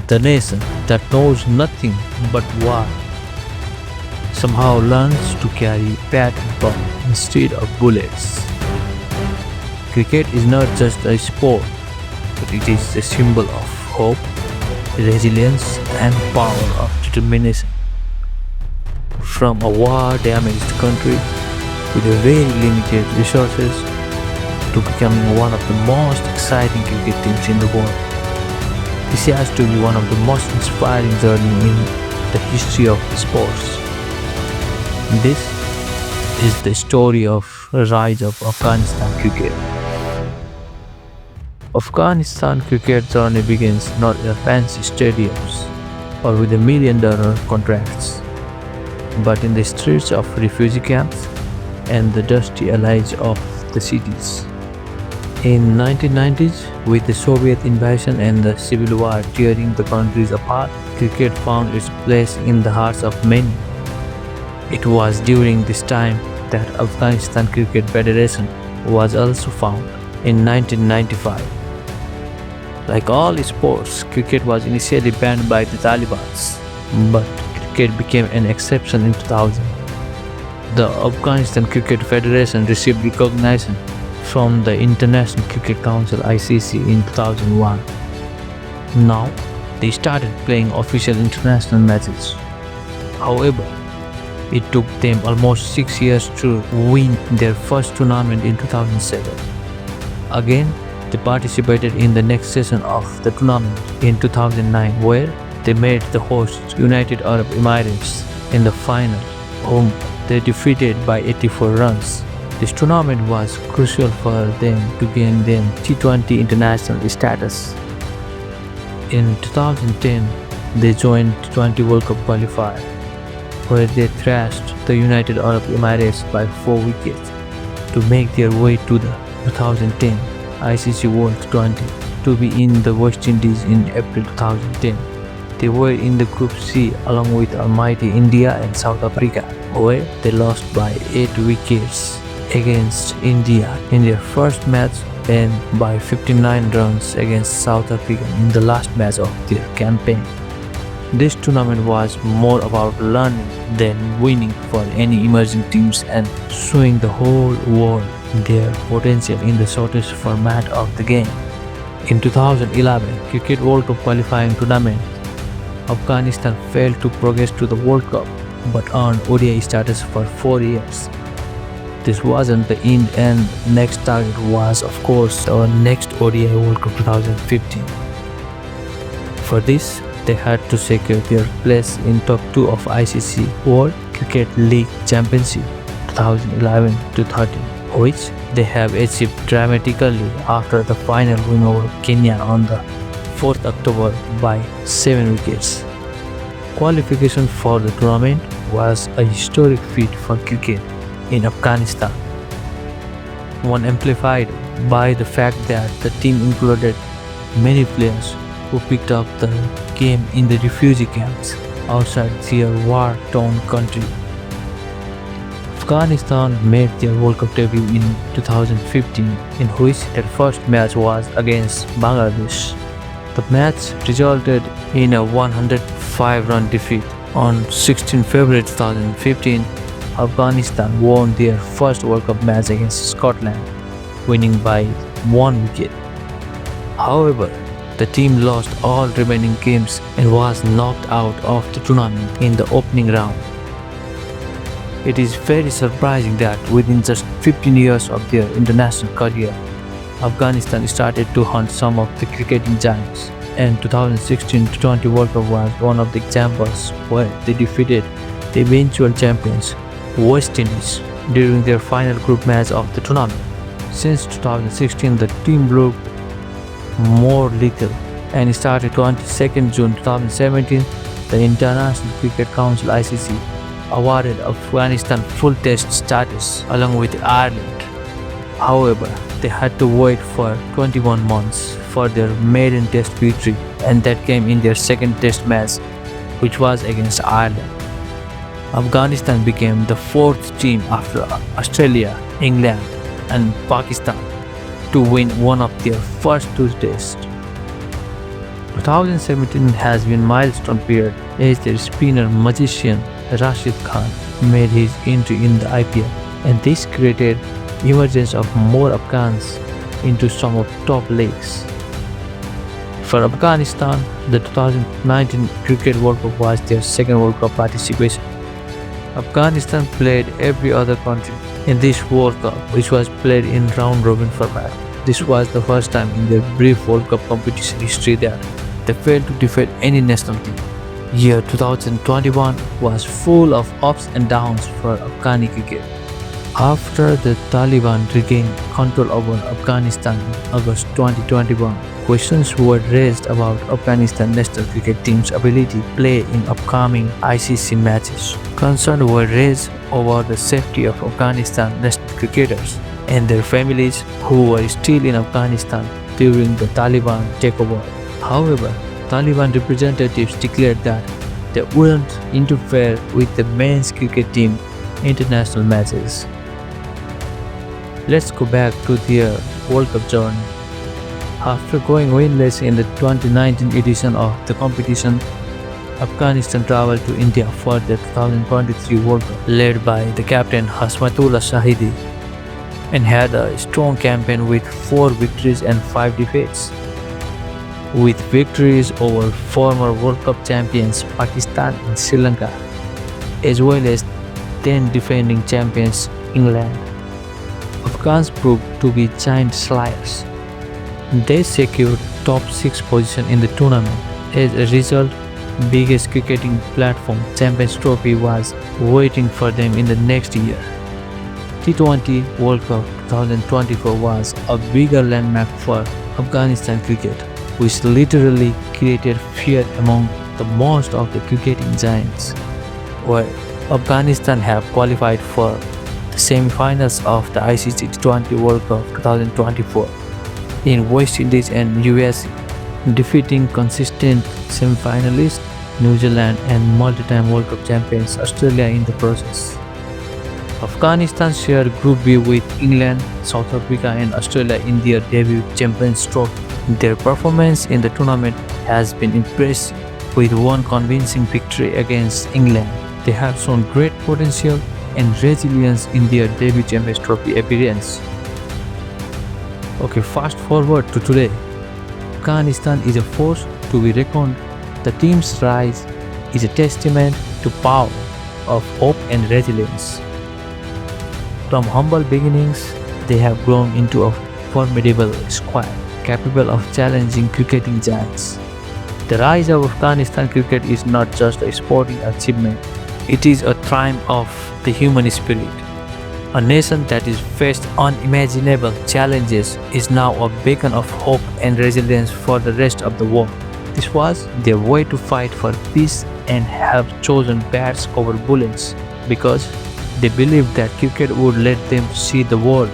The nation that knows nothing but war somehow learns to carry bat and ball instead of bullets. Cricket is not just a sport, but it is a symbol of hope, resilience, and power of determination. From a war-damaged country with very limited resources to becoming one of the most exciting cricket teams in the world. This has to be one of the most inspiring journeys in the history of sports. This is the story of rise of Afghanistan cricket. Afghanistan cricket journey begins not in fancy stadiums or with $1 million contracts, but in the streets of refugee camps and the dusty alleys of the cities. In 1990s, with the Soviet invasion and the civil war tearing the countries apart, cricket found its place in the hearts of many. It was during this time that Afghanistan Cricket Federation was also founded in 1995. Like all sports, cricket was initially banned by the Taliban, but cricket became an exception in 2000. The Afghanistan Cricket Federation received recognition from the International Cricket Council (ICC) in 2001. Now, they started playing official international matches. However, it took them almost 6 years to win their first tournament in 2007. Again, they participated in the next session of the tournament in 2009, where they met the hosts United Arab Emirates in the final, whom they defeated by 84 runs. This tournament was crucial for them to gain their T20 international status. In 2010, they joined T20 World Cup qualifier, where they thrashed the United Arab Emirates by 4 wickets to make their way to the 2010 ICC World T20 to be in the West Indies in April 2010. They were in the Group C along with almighty India and South Africa, where they lost by 8 wickets against India in their first match and by 59 runs against South Africa in the last match of their campaign. This tournament was more about learning than winning for any emerging teams and showing the whole world their potential in the shortest format of the game. In 2011 Cricket World Cup qualifying tournament, Afghanistan failed to progress to the World Cup but earned ODI status for 4 years. This wasn't the end, and next target was of course our next ODI World Cup 2015. For this, they had to secure their place in top 2 of ICC World Cricket League Championship 2011-13, which they have achieved dramatically after the final win over Kenya on the 4th October by 7 wickets. Qualification for the tournament was a historic feat for cricket in Afghanistan, one amplified by the fact that the team included many players who picked up the game in the refugee camps outside their war-torn country. Afghanistan made their World Cup debut in 2015, in which their first match was against Bangladesh. The match resulted in a 105-run defeat. On 16 February 2015, Afghanistan won their first World Cup match against Scotland, winning by 1 wicket. However, the team lost all remaining games and was knocked out of the tournament in the opening round. It is very surprising that within just 15 years of their international career, Afghanistan started to hunt some of the cricketing giants, and 2016 T20 World Cup was one of the examples where they defeated the eventual champions West Indies during their final group match of the tournament. Since 2016, the team looked more lethal and started 22nd June 2017, the International Cricket Council (ICC) awarded Afghanistan full test status along with Ireland. However, they had to wait for 21 months for their maiden test victory, and that came in their second test match, which was against Ireland. Afghanistan became the 4th team after Australia, England, and Pakistan to win one of their first 2 tests. 2017 has been a milestone period as their spinner magician Rashid Khan made his entry in the IPL, and this created emergence of more Afghans into some of top leagues. For Afghanistan, the 2019 Cricket World Cup was their second World Cup participation. Afghanistan played every other country in this World Cup, which was played in round-robin format. This was the first time in their brief World Cup competition history that they failed to defeat any national team. Year 2021 was full of ups and downs for Afghani cricket. After the Taliban regained control over Afghanistan in August 2021, questions were raised about Afghanistan national cricket team's ability to play in upcoming ICC matches. Concerns were raised over the safety of Afghanistan national cricketers and their families who were still in Afghanistan during the Taliban takeover. However, Taliban representatives declared that they wouldn't interfere with the men's cricket team international matches. Let's go back to their World Cup journey. After going winless in the 2019 edition of the competition, Afghanistan traveled to India for the 2023 World Cup, led by the captain Hasmatullah Shahidi, and had a strong campaign with 4 victories and 5 defeats. With victories over former World Cup champions Pakistan and Sri Lanka, as well as 10 defending champions England, Afghans proved to be giant slayers. They secured top 6 position in the tournament. As a result, biggest cricketing platform Champions Trophy was waiting for them in the next year. T20 World Cup 2024 was a bigger landmark for Afghanistan cricket, which literally created fear among the most of the cricketing giants, where Afghanistan have qualified for the semi-finals of the ICC T20 World Cup 2024 in West Indies and USA, defeating consistent semi-finalists New Zealand and multi-time World Cup champions Australia in the process. Afghanistan shared Group B with England, South Africa and Australia in their debut Champions Trophy. Their performance in the tournament has been impressive, with one convincing victory against England. They have shown great potential and resilience in their debut Champions Trophy appearance. Okay, fast forward to today. Afghanistan is a force to be reckoned. The team's rise is a testament to power of hope and resilience. From humble beginnings, they have grown into a formidable squad capable of challenging cricketing giants. The rise of Afghanistan cricket is not just a sporting achievement, it is a triumph of the human spirit. A nation that has faced unimaginable challenges is now a beacon of hope and resilience for the rest of the world. This was their way to fight for peace and have chosen bats over bullets because they believed that cricket would let them see the world.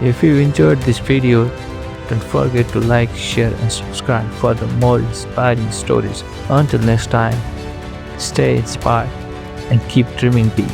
If you enjoyed this video, don't forget to like, share and subscribe for the more inspiring stories. Until next time, stay inspired and keep dreaming big.